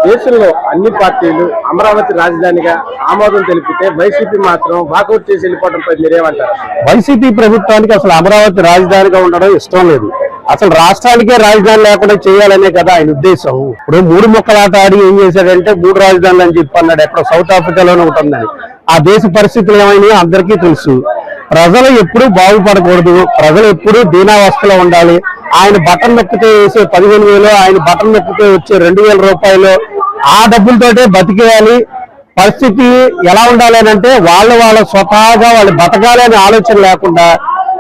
దేశంలో అన్ని పార్టీలు అమరావతి రాజధానిగా ఆమోదం తెలిపితే వైసీపీ మాత్రం వాకౌట్ చేసి వెళ్ళిపోవడంపై మీరేమంటారు? వైసీపీ ప్రభుత్వానికి అసలు అమరావతి రాజధానిగా ఉండడం ఇష్టం లేదు. అసలు రాష్ట్రానికే రాజధాని లేకుండా చేయాలనే కదా ఆయన ఉద్దేశం. ఇప్పుడు మూడు మొక్కలాట ఆడి ఏం చేశాడంటే మూడు రాజధానులు అని చెప్పి అన్నాడు. ఎక్కడ సౌత్ ఆఫ్రికాలోనే ఉంటుందని. ఆ దేశ పరిస్థితులు ఏమైనా అందరికీ తెలుసు. ప్రజలు ఎప్పుడు బాగుపడకూడదు, ప్రజలు ఎప్పుడు దీనావస్థలో ఉండాలి. ఆయన బటన్ నొక్కితే వేసే 15,000, ఆయన బటన్ నొక్కితే వచ్చే 2,000 రూపాయలు, ఆ డబ్బులతోటే బతికేయాలి. పరిస్థితి ఎలా ఉండాలి అంటే వాళ్ళ స్వతహాగా వాళ్ళు బతకాలి అనే ఆలోచన లేకుండా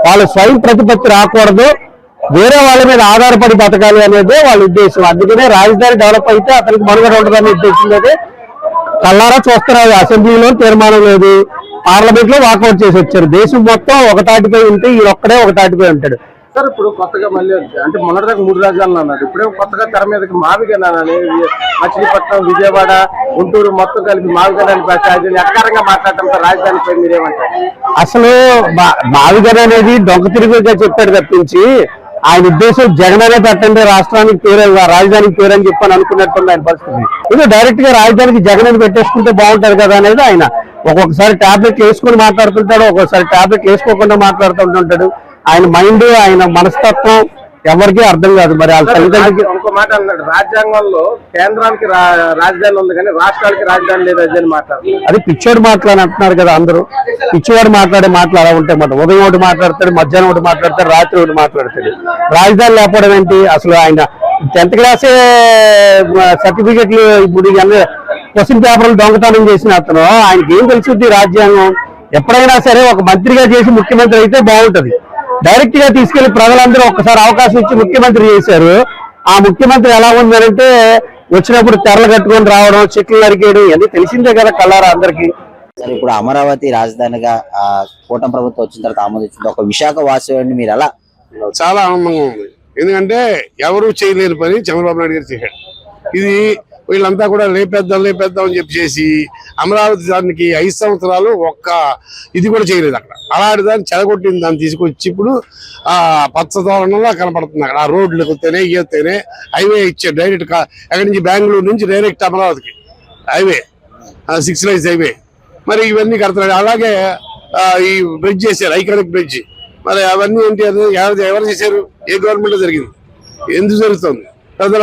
వాళ్ళు స్వయం ప్రతిపత్తి రాకూడదు, వేరే వాళ్ళ మీద ఆధారపడి బతకాలి అనేది వాళ్ళ ఉద్దేశం. అందుకనే రాజధాని డెవలప్ అయితే అతనికి మనుగడ ఉండదనే ఉద్దేశం లేదు. కల్లారా చూస్తున్నారు. అసెంబ్లీలో తీర్మానం లేదు, పార్లమెంట్ లో వాకౌట్ చేసి వచ్చారు. దేశం మొత్తం ఒక తాటిపై ఉంటే ఈ ఒక్కడే ఒక తాటిపై ఉంటాడు. సార్ ఇప్పుడు కొత్తగా మళ్ళీ అంటే మొన్నటిదాకా 3 రాజధానులు అన్నాడు. ఇప్పుడే కొత్తగా తెర మీదకి మావిగనాలని మచిలీపట్నం, విజయవాడ, గుంటూరు మొత్తం కలిపి మావిగనాన్ని ఎక్కడంగా మాట్లాడటంతో రాజధానిపై మీరేమంటారు? అసలు మావిగన అనేది దొంగ తిరుగుగా చెప్పాడు తప్పించి ఆయన ఉద్దేశం జగన్ అనే పెట్టండి రాష్ట్రానికి పేరు, రాజధానికి పేరు అని చెప్పని అనుకున్నట్టుంది ఆయన పరిస్థితి. ఇది డైరెక్ట్ గా రాజధానికి జగన్ అని పెట్టేసుకుంటే బాగుంటది కదా అనేది ఆయన ఒక్కొక్కసారి టాబ్లెట్లు వేసుకుని మాట్లాడుతుంటాడు, ఒక్కొక్కసారి టాబ్లెట్లు వేసుకోకుండా మాట్లాడుతుంటుంటాడు. ఆయన మైండ్, ఆయన మనస్తత్వం ఎవరికి అర్థం కాదు. మరి వాళ్ళ తల్లిదండ్రులకి ఇంకో మాట అన్నాడు, రాజ్యాంగంలో కేంద్రానికి రాజధాని ఉంది కానీ రాష్ట్రాలకి రాజధాని లేదు అని మాట్లాడుతున్నారు. అది పిచ్చోడు మాట్లాడి అంటున్నారు కదా అందరూ. పిచ్చివాడు మాట్లాడే మాటలు అలా ఉంటాయి మాట. ఉదయం ఒకటి మాట్లాడతాడు, మధ్యాహ్నం ఒకటి మాట్లాడతాడు, రాత్రి ఒకటి మాట్లాడతాడు. రాజధాని లేకపోవడం ఏంటి? అసలు ఆయన 10th క్లాసే సర్టిఫికెట్లు ఇప్పుడు క్వశ్చన్ పేపర్లు దొంగతనం చేసిన అతను, ఆయనకి ఏం తెలుసుద్ది రాజ్యాంగం? ఎప్పుడైనా సరే ఒక మంత్రిగా చేసి ముఖ్యమంత్రి అయితే బాగుంటది. డైరెక్ట్ గా తీసుకెళ్లి ప్రజలందరూ ఒక్కసారి అవకాశం ఇచ్చి ముఖ్యమంత్రి చేశారు. ఆ ముఖ్యమంత్రి ఎలా ఉందంటే వచ్చినప్పుడు తెరలు కట్టుకొని రావడం, చెట్లు నరికేయడం, ఇవన్నీ తెలిసిందే కదా కల్లారా అందరికి. సరే, ఇప్పుడు అమరావతి రాజధానిగా కూటమి ప్రభుత్వం వచ్చిన తర్వాత ఆమోదించింది. ఒక విశాఖ వాసుని మీరు ఎలా? చాలా ఆనందంగా ఉంది. ఎందుకంటే ఎవరు చేయలేని పని చంద్రబాబు నాయుడు గారు చేశాడు. ఇది వీళ్ళంతా కూడా లేపేద్దాం అని చెప్పి చేసి అమరావతి దానికి 5 సంవత్సరాలు ఒక్క ఇది కూడా చేయలేదు. అక్కడ అలాంటి దాన్ని చెడగొట్టిన దాన్ని తీసుకొచ్చి ఇప్పుడు పచ్చదోరణంలా కనపడుతుంది. అక్కడ ఆ రోడ్లు వస్తేనే ఇయ్యతేనే హైవే ఇచ్చారు. డైరెక్ట్ ఎక్కడి నుంచి బెంగళూరు నుంచి డైరెక్ట్ అమరావతికి హైవే, 6 లైన్స్ హైవే. మరి ఇవన్నీ కడుతున్నాడు. అలాగే ఈ బ్రిడ్జ్ చేశారు, ఐకానిక్ బ్రిడ్జ్. మరి అవన్నీ ఏంటి? ఎవరు చేశారు? ఏ గవర్నమెంట్ జరిగింది? ఎందుకు జరుగుతుంది? ప్రజల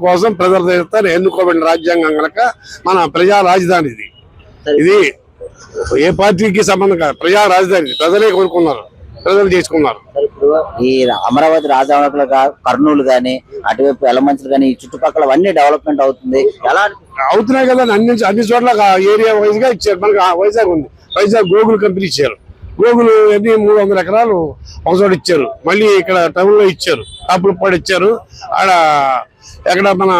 కోసం ప్రజల చేత ఎన్నుకోబడిన రాజ్యాంగం కనుక మన ప్రజా రాజధాని ఇది. ఇది ఏ పార్టీకి సంబంధం కాదు. ప్రజా రాజధాని ప్రజలే కోరుకున్నారు, ప్రజలు చేసుకున్నారు. ఈ అమరావతి రాజధానిలో కర్నూలు గానీ, అటువైపు ఎలమంచులు గానీ, ఈ చుట్టుపక్కల అన్ని డెవలప్మెంట్ అవుతుంది. ఎలా అవుతున్నాయి కదా? అన్ని చోట్ల ఏరియా వైజ్ గా ఇచ్చారు. మనకి వైజాగ్ ఉంది, వైజాగ్ గూగుల్ కంపెనీ ఇచ్చారు. గూగుల్ 300 ఎకరాలు ఒకచోట ఇచ్చారు. మళ్ళీ ఇక్కడ టౌన్ లో ఇచ్చారు, అప్పుడు ఇచ్చారు. ఆడ ఎక్కడ మన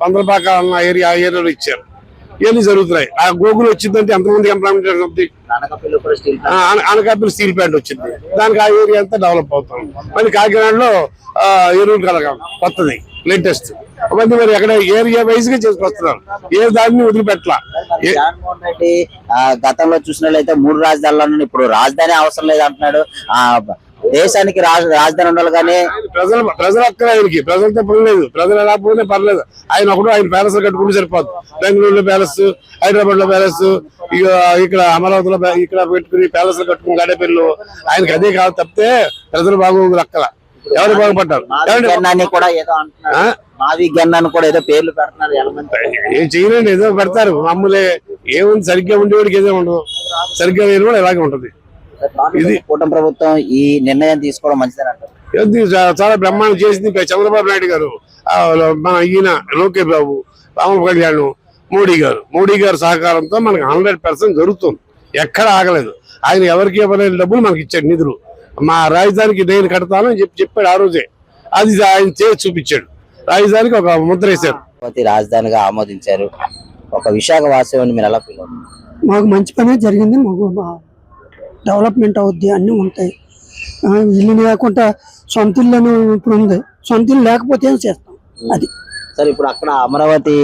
పందలపాక అన్న ఏరియాలో ఇచ్చారు. ఇవన్నీ జరుగుతున్నాయి. ఆ గూగుల్ వచ్చిందంటే ఎంతమంది ఎంప్లాయ్మెంట్ అవుతుంది? అనకాపల్లి స్టీల్ ప్లాంట్ వచ్చింది. దానికి ఆ ఏరియా అంతా డెవలప్ అవుతాం. మళ్ళీ కాకినాడలో ఎరువులు కలగం కొత్తది లేటెస్ట్. అవన్నీ మరి ఎక్కడ ఏరియా వైజ్ గా చేసుకొస్తున్నారు. ఏ దాన్ని వదిలిపెట్టలా. జగన్మోహన్ రెడ్డి గతంలో చూసినట్లయితే 3 రాజధానులు, ఇప్పుడు రాజధాని అవసరం లేదు అంటున్నాడు. దేశానికి రాజధాని ఉండాలి కానీ ప్రజలు అక్కడ ఆయనకి ప్రజలతో పని లేదు. ప్రజలు ఎలా పోతే పర్లేదు. ఆయన ఒకడు ఆయన ప్యాలెస్ కట్టుకుంటే సరిపోదు. బెంగళూరులో ప్యాలెస్, హైదరాబాద్ లో ప్యాలెస్, ఇక్కడ అమరావతిలో ఇక్కడ పెట్టుకుని ప్యాలెస్ కట్టుకుని గడపల్లు. ఆయనకి అదే కాదు తప్పితే ప్రజలు బాగోగులు అక్కడ ఎవరు బాగుపడ్డారు? మావి గన్నాన్ని కూడా ఏదో పేర్లు పెడుతున్నారు. ఏం చేయలేండి, ఏదో పెడతారు. మామూలే ఏముంది, సరిగ్గా ఉండేవాడికి ఏదో ఉండదు, సరిగ్గా లేని కూడా ఇలాగే ఉంటుంది. ఇది కూటమి ప్రభుత్వం ఈ నిర్ణయం తీసుకోవడం మంచిదని చాలా బ్రహ్మాండం చేసింది చంద్రబాబు నాయుడు గారు, మన ఈయన లోకేష్ బాబు, పవన్ కళ్యాణ్, మోడీ గారు సహకారంతో మనకు 100% జరుగుతుంది. ఎక్కడ ఆగలేదు. ఆయన ఎవరికి ఇవ్వలేని డబ్బులు మనకి ఇచ్చాడు, నిధులు. మా రాజధానికి నేను కడతానని చెప్పాడు ఆ రోజే. అది ఆయన చేసి చూపించాడు. రాజధానికి ఒక ముద్ర వేశారు. రాజధానిగా ఆమోదించారు. ఒక విశాఖ వాస్తవాన్ని మీరు ఎలా ఫీల్ అవుతుంది? మాకు మంచి పనే జరిగింది. మాకు డెవలప్మెంట్ అవుద్ది, అన్నీ ఉంటాయి. ఇల్లు లేకుండా సొంత ఇల్లు ఇప్పుడు ఉంది. సొంత ఇల్లు లేకపోతే ఏం చేస్తాం? అది సరే, ఇప్పుడు అక్కడ అమరావతి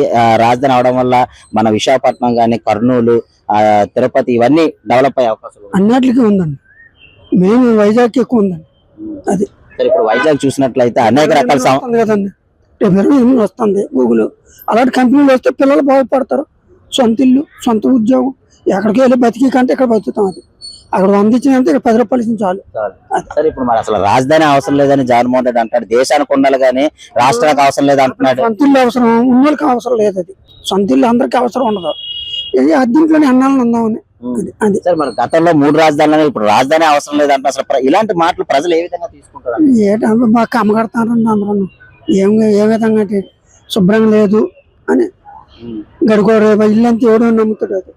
రాజధాని అవడం వల్ల మన విశాఖపట్నం గానీ, కర్నూలు, తిరుపతి ఇవన్నీ డెవలప్ అయ్యే అవకాశం అన్నిటికీ ఉందండి. మేము వైజాగ్ ఎక్కువ ఉందండి. అది సరే, ఇప్పుడు వైజాగ్ చూసినట్లయితే అనేక రకాల కదండి. రేపు వస్తుంది గూగుల్. అలాంటి కంపెనీలు వస్తే పిల్లలు బాగుపడతారు. సొంత ఇల్లు, సొంత ఉద్యోగం, ఎక్కడికి వెళ్ళి బతికి కంటే ఇక్కడ బతుకుతాం. అది అక్కడ 100 ఇచ్చినంటే ఇక్కడ 10 రూపాయలు ఇచ్చిన చాలు. సరే, ఇప్పుడు మరి అసలు రాజధాని అవసరం లేదని జగన్మోహన్ రెడ్డి అంటాడు. దేశానికి ఉండాలి కానీ రాష్ట్రానికి అవసరం లేదు అంటున్నాడు. సొంత ఇల్లు అవసరం ఉన్నోళ్ళకి అవసరం లేదు. అది సొంత ఇల్లు అందరికీ అవసరం ఉండదు. ఇది అద్దీంట్లోనే అన్నాలని ఉందామని. అది సరే, మరి గతంలో 3 రాజధానులు, ఇప్పుడు రాజధాని అవసరం లేదంటే అసలు ఇలాంటి మాటలు ప్రజలు ఏ విధంగా తీసుకుంటారు? ఏంటంటే బాగా కమ్మగడతారండి అందరూ. ఏ విధంగా అంటే శుభ్రంగా లేదు అని గడుకోరు ఇల్లు అంతా ఎవడో నమ్ముతాడు. అది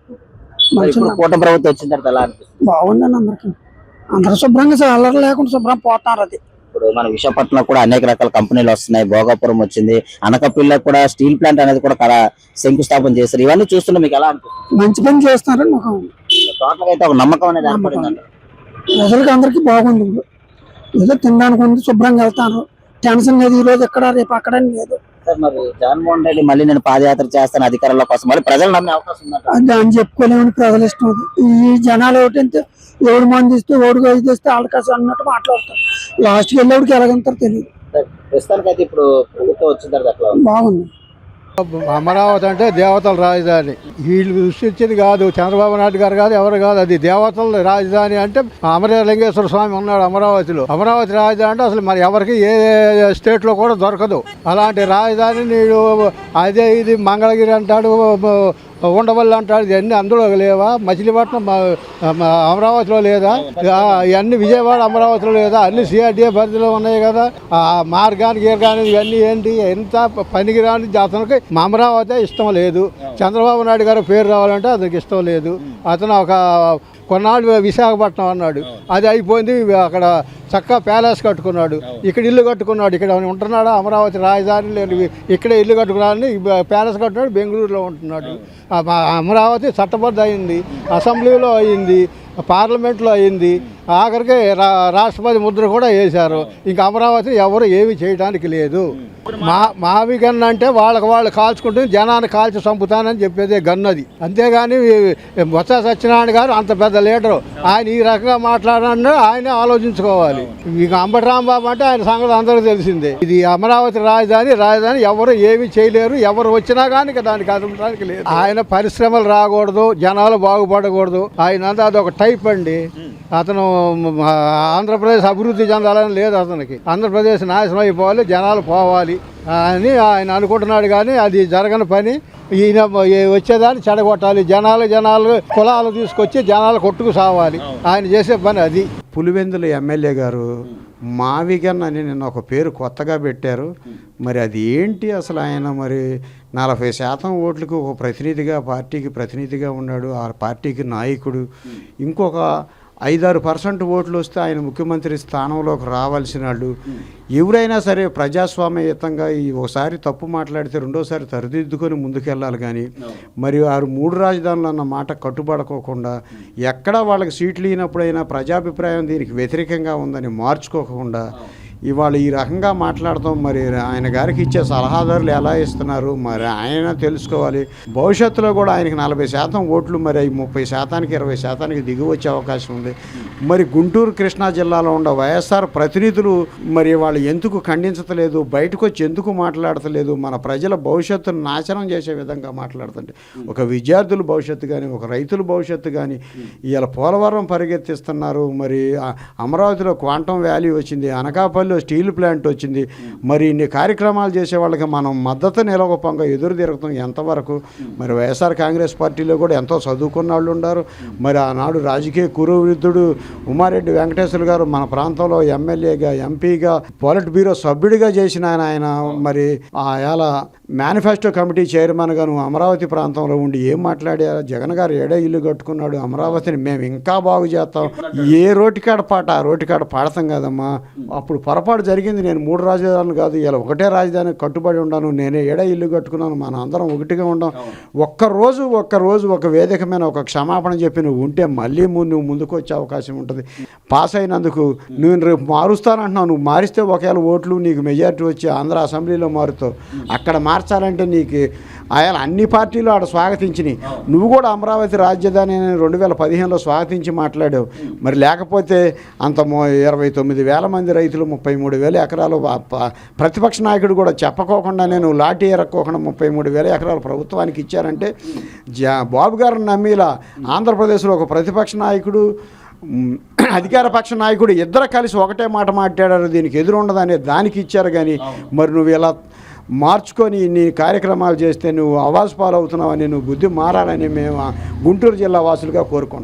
ఇప్పుడు కూటమి ప్రభుత్వం వచ్చిన తర్వాత ఎలా అనిపిస్తుంది? బాగుందండి. అందరూ శుభ్రంగా అల్లరి లేకుండా శుభ్రం పోతారు. అది ఇప్పుడు మన విశాఖపట్నంలో కూడా అనేక రకాల కంపెనీలు వస్తున్నాయి. భోగాపురం వచ్చింది, అనకాపల్లిలో కూడా స్టీల్ ప్లాంట్ అనేది కూడా శంకుస్థాపన చేశారు. ఇవన్నీ చూస్తుంటే మీకు ఎలా అనిపిస్తుంది? మంచి పని చేస్తున్నారని ఒక టోటల్ అయితే ఒక నమ్మకం అనేది ఏర్పడిందంట. ప్రజలకి అందరికీ బాగుంది. ఏదో తినడానికి ఉంది, శుభ్రంగా వెళ్తాను. టెన్షన్ లేదు. ఈ రోజు ఎక్కడ రేపు అక్కడ లేదు. మరి జగన్మోహన్ రెడ్డి మళ్ళీ నేను పాదయాత్ర చేస్తాను అధికారంలో కోసం, మళ్ళీ ప్రజలు నమ్మే అవకాశం ఉందంట. అది అని చెప్పుకోలేమని ప్రజలు ఇష్టం. అది ఈ జనాలు ఏమిటంటే ఎవడు మంది ఇస్తే ఓడిగా ఇది ఇస్తే వాళ్ళకాసం అన్నట్టు మాట్లాడతారు. లాస్ట్కి వెళ్ళేవాడికి ఎలాగంటారో తెలియదు. ప్రస్తుతానికి అయితే ఇప్పుడు ప్రభుత్వం వచ్చిన తర్వాత ఎట్లా ఉంది? బాగుంది. అమరావతి అంటే దేవతల రాజధాని. వీళ్ళు సృష్టించింది కాదు, చంద్రబాబు నాయుడు గారు కాదు, ఎవరు కాదు. అది దేవతల రాజధాని. అంటే అమరలింగేశ్వర స్వామి ఉన్నాడు అమరావతిలో. అమరావతి రాజధాని అంటే అసలు మరి ఎవరికి ఏ స్టేట్లో కూడా దొరకదు. అలాంటి రాజధాని నీడు అదే ఇది మంగళగిరి అంటాడు, ఉండవల్లి అంటాడు. ఇవన్నీ అందులో లేవా? మచిలీపట్నం అమరావతిలో లేదా? ఇవన్నీ విజయవాడ అమరావతిలో లేదా? అన్ని సిఆర్డీఏ పరిధిలో ఉన్నాయి కదా. ఆ మార్గానికి ఇవన్నీ ఏంటి? ఎంత పనికిరాని అతనికి అమరావతి ఇష్టం లేదు. చంద్రబాబు నాయుడు గారు పేరు రావాలంటే అతనికి ఇష్టం లేదు. అతను ఒక కొన్నాళ్ళు విశాఖపట్నం అన్నాడు, అది అయిపోయింది. అక్కడ చక్కగా ప్యాలెస్ కట్టుకున్నాడు, ఇక్కడ ఇల్లు కట్టుకున్నాడు. ఇక్కడ ఉంటున్నాడు అమరావతి రాజధాని లేదు, ఇక్కడే ఇల్లు కట్టుకున్నాడని ప్యాలెస్ కట్టుకున్నాడు, బెంగళూరులో ఉంటున్నాడు. అమరావతి చట్టబద్ధ అయింది, అసెంబ్లీలో అయింది, పార్లమెంట్లో అయింది, ఆఖరికి రాష్ట్రపతి ముద్ర కూడా వేశారు. ఇంకా అమరావతి ఎవరు ఏమి చేయడానికి లేదు. మావి గన్ అంటే వాళ్ళు కాల్చుకుంటే జనాన్ని కాల్చి చంపుతానని చెప్పేదే గన్నది. అంతేగాని బొత్స సత్యనారాయణ గారు అంత పెద్ద లీడరు, ఆయన ఈ రకంగా మాట్లాడాలని ఆయనే ఆలోచించుకోవాలి. ఇక అంబటి రాంబాబు అంటే ఆయన సంగతి అందరికీ తెలిసిందే. ఇది అమరావతి రాజధాని ఎవరు ఏమి చేయలేరు. ఎవరు వచ్చినా కానీ దానికి అదనడానికి లేదు. ఆయన పరిశ్రమలు రాకూడదు, జనాలు బాగుపడకూడదు. ఆయన అదొక టైప్ అండి. అతను ఆంధ్రప్రదేశ్ అభివృద్ధి చెందాలని లేదు అతనికి. ఆంధ్రప్రదేశ్ నాశనం అయిపోవాలి, జనాలు పోవాలి అని ఆయన అనుకుంటున్నాడు. కానీ అది జరగని పని. ఈయన వచ్చేదాన్ని చెడగొట్టాలి, జనాలు కులాలు తీసుకొచ్చి జనాలు కొట్టుకు సావాలి. ఆయన చేసే పని అది. పులివెందుల ఎమ్మెల్యే గారు మావిగన్ అని నిన్న ఒక పేరు కొత్తగా పెట్టారు. మరి అది ఏంటి అసలు? ఆయన మరి 40% ఓట్లకు ఒక ప్రతినిధిగా, పార్టీకి ప్రతినిధిగా ఉన్నాడు, ఆ పార్టీకి నాయకుడు. ఇంకొక 5-6% ఓట్లు వస్తే ఆయన ముఖ్యమంత్రి స్థానంలోకి రావాల్సిన వాళ్ళు. ఎవరైనా సరే ప్రజాస్వామ్యయుతంగా ఒకసారి తప్పు మాట్లాడితే రెండోసారి సరిదిద్దుకొని ముందుకెళ్ళాలి. కానీ మరి వారు 3 రాజధానులు అన్న మాట కట్టుబడుకోకుండా, ఎక్కడా వాళ్ళకి సీట్లు ఇచ్చినప్పుడైనా ప్రజాభిప్రాయం దీనికి వ్యతిరేకంగా ఉందని మార్చుకోకుండా ఇవాళ ఈ రకంగా మాట్లాడతాం. మరి ఆయన గారికి ఇచ్చే సలహాదారులు ఎలా ఇస్తున్నారు మరి ఆయన తెలుసుకోవాలి. భవిష్యత్తులో కూడా ఆయనకి 40% ఓట్లు మరి 30%, 20% దిగి వచ్చే అవకాశం ఉంది. మరి గుంటూరు, కృష్ణా జిల్లాలో ఉన్న వైఎస్ఆర్ ప్రతినిధులు మరి వాళ్ళు ఎందుకు ఖండించట్లేదు, బయటకు వచ్చి ఎందుకు మాట్లాడతలేదు? మన ప్రజల భవిష్యత్తును నాశనం చేసే విధంగా మాట్లాడుతుంటే, ఒక విద్యార్థుల భవిష్యత్తు కానీ, ఒక రైతుల భవిష్యత్తు కానీ ఇవాళ పోలవరం పరిగెత్తిస్తున్నారు. మరి అమరావతిలో క్వాంటమ్ వ్యాలీ వచ్చింది, అనకాపల్లి స్టీల్ ప్లాంట్ వచ్చింది. మరి ఇన్ని కార్యక్రమాలు చేసే వాళ్ళకి మనం మద్దతు నిలవపంగా ఎదురు తిరుగుతాం ఎంతవరకు? మరి వైఎస్ఆర్ కాంగ్రెస్ పార్టీలో కూడా ఎంతో చదువుకున్న వాళ్ళు ఉన్నారు. మరి ఆనాడు రాజకీయ కురువృద్ధుడు ఉమారెడ్డి వెంకటేశ్వర గారు మన ప్రాంతంలో ఎమ్మెల్యేగా, ఎంపీగా, పాలిట్ బ్యూరో సభ్యుడిగా చేసిన ఆయన మరి ఆయాల మేనిఫెస్టో కమిటీ చైర్మన్ గాను అమరావతి ప్రాంతంలో ఉండి ఏం మాట్లాడారు? జగన్ గారు ఏడే ఇల్లు కట్టుకున్నాడు, అమరావతిని మేము ఇంకా బాగు చేస్తాం. ఏ రోటికాడ పాట ఆ రోటికాడ పాడతాం కదమ్మా. అప్పుడు పొరపాటు జరిగింది. నేను 3 రాజధానులు కాదు, ఇలా ఒకటే రాజధాని కట్టుబడి ఉన్నాను, నేనే ఏడా ఇల్లు కట్టుకున్నాను, మన అందరం ఒకటిగా ఉండాం. ఒక్కరోజు ఒక వేదిక మీద ఒక క్షమాపణ చెప్పి నువ్వు ఉంటే మళ్ళీ నువ్వు ముందుకు వచ్చే అవకాశం ఉంటుంది. పాస్ అయినందుకు నువ్వు రేపు మారుస్తానంటున్నావు, నువ్వు మారిస్తే ఒకవేళ ఓట్లు నీకు మెజారిటీ వచ్చి ఆంధ్ర అసెంబ్లీలో మారుతావు. అక్కడ మార్చాలంటే నీకు ఆయన అన్ని పార్టీలు ఆడ స్వాగతించినాయి. నువ్వు కూడా అమరావతి రాజధాని 2015లో స్వాగతించి మాట్లాడావు. మరి లేకపోతే అంత 29,000 మంది రైతులు 33,000 ఎకరాలు ప్రతిపక్ష నాయకుడు కూడా చెప్పకోకుండా నేను లాఠీ ఎరక్కోకుండా 33,000 ఎకరాలు ప్రభుత్వానికి ఇచ్చారంటే బాబు గారిని నమ్మిలా ఆంధ్రప్రదేశ్లో ఒక ప్రతిపక్ష నాయకుడు అధికార పక్ష నాయకుడు ఇద్దరు కలిసి ఒకటే మాట మాట్లాడారు, దీనికి ఎదురు ఉండదనే దానికి ఇచ్చారు. కానీ మరి నువ్వు ఇలా మార్చుకొని నీ కార్యక్రమాలు చేస్తే నువ్వు అవాజ్ పాలవుతున్నావని, నువ్వు బుద్ధి మారాలని మేము గుంటూరు జిల్లా వాసులుగా కోరుకుంటున్నాం.